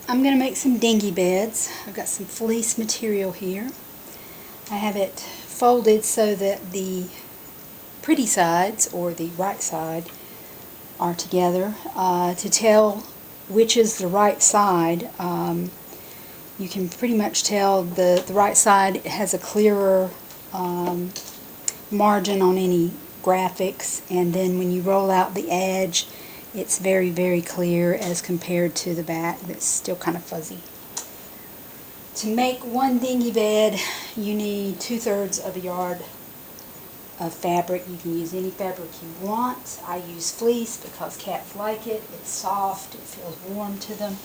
I'm going to make some dingy beds. I've got some fleece material here. I have it folded so that the pretty sides, or the right side, are together. To tell which is the right side, you can pretty much tell the right side has a clearer margin on any graphics, and then when you roll out the edge, it's very, very clear as compared to the back that's still kind of fuzzy. To make one dingy bed, you need 2/3 of a yard of fabric. You can use any fabric you want. I use fleece because cats like it. It's soft, it feels warm to them,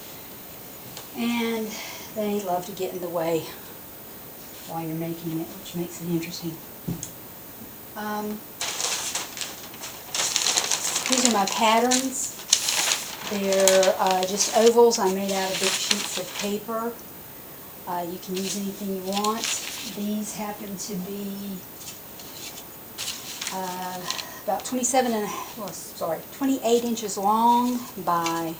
and they love to get in the way while you're making it, which makes it interesting. These are my patterns. They're just ovals I made out of big sheets of paper. You can use anything you want. These happen to be about 28 inches long by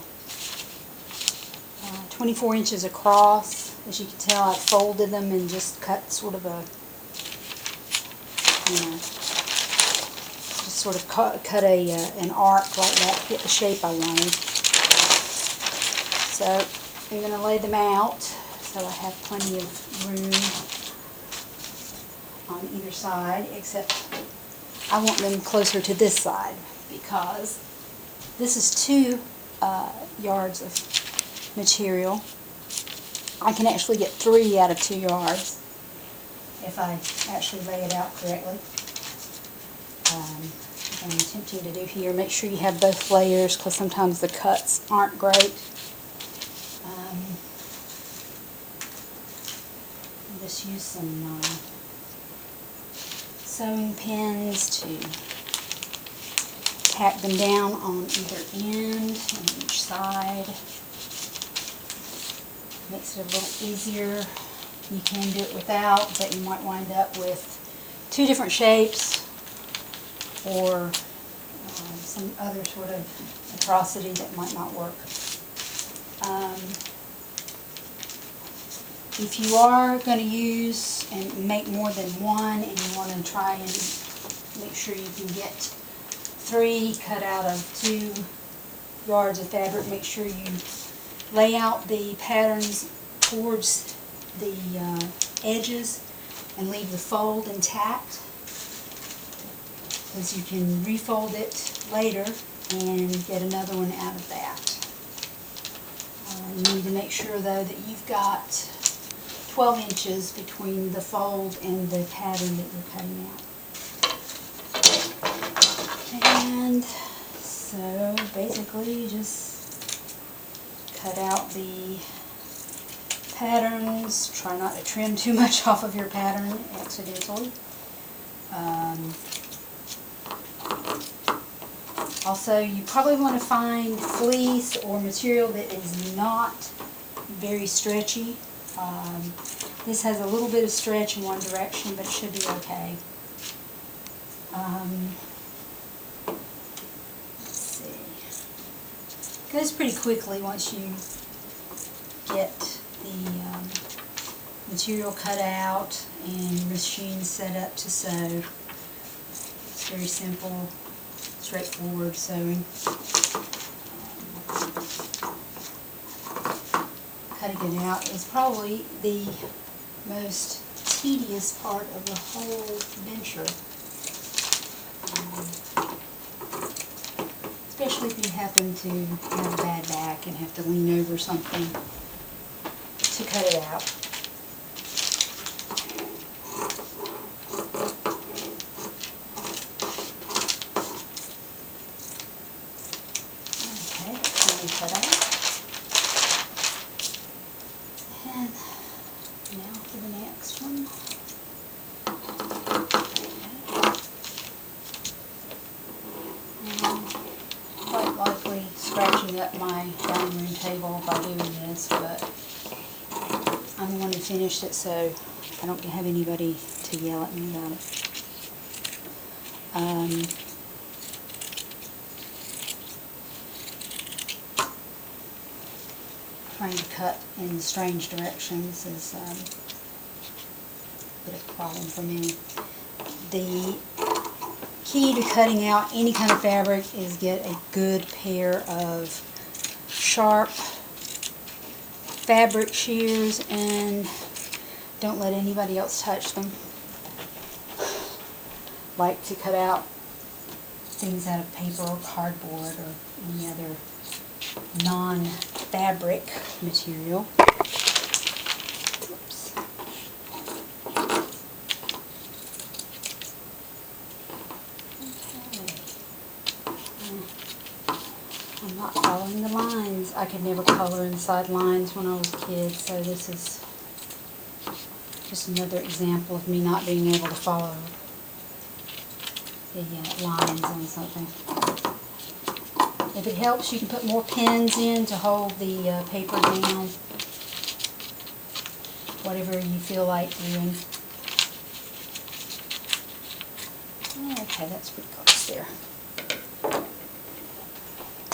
24 inches across. As you can tell, I folded them and just cut sort of a, just sort of cut an arc like that to get the shape I wanted. So I'm going to lay them out so I have plenty of room on either side, except I want them closer to this side because this is 2 yards of material. I can actually get 3 out of 2 yards if I actually lay it out correctly. I'm attempting to do here. Make sure you have both layers because sometimes the cuts aren't great. Just use some sewing pins to tack them down on either end and each side. Makes it a little easier. You can do it without, but you might wind up with 2 different shapes or some other sort of atrocity that might not work. If you are going to use and make more than one and you want to try and make sure you can get 3 cut out of 2 yards of fabric, make sure you lay out the patterns towards the edges and leave the fold intact, because you can refold it later and get another one out of that. You need to make sure though that you've got 12 inches between the fold and the pattern that you're cutting out. And so basically you just cut out the patterns. Try not to trim too much off of your pattern accidentally. Also, you probably want to find fleece or material that is not very stretchy. This has a little bit of stretch in one direction, but it should be okay. Let's see. It goes pretty quickly once you get the material cut out and machine set up to sew. It's very simple, straightforward sewing. Cutting it out is probably the most tedious part of the whole venture. Especially if you happen to have a bad back and have to lean over something to cut it out. Okay, let me cut out. And now for the next one. Quite likely scratching up my dining room table by doing this, but I'm the one who finished it, so I don't have anybody to yell at me about it. trying to cut in strange directions is a bit of a problem for me. The key to cutting out any kind of fabric is get a good pair of sharp fabric shears and don't let anybody else touch them. Like to cut out things out of paper or cardboard or any other non-fabric material. Oops. I'm not following the lines. I could never color inside lines when I was a kid, so this is just another example of me not being able to follow the lines on something. If it helps, you can put more pins in to hold the paper down. Whatever you feel like doing. Okay, that's pretty close there.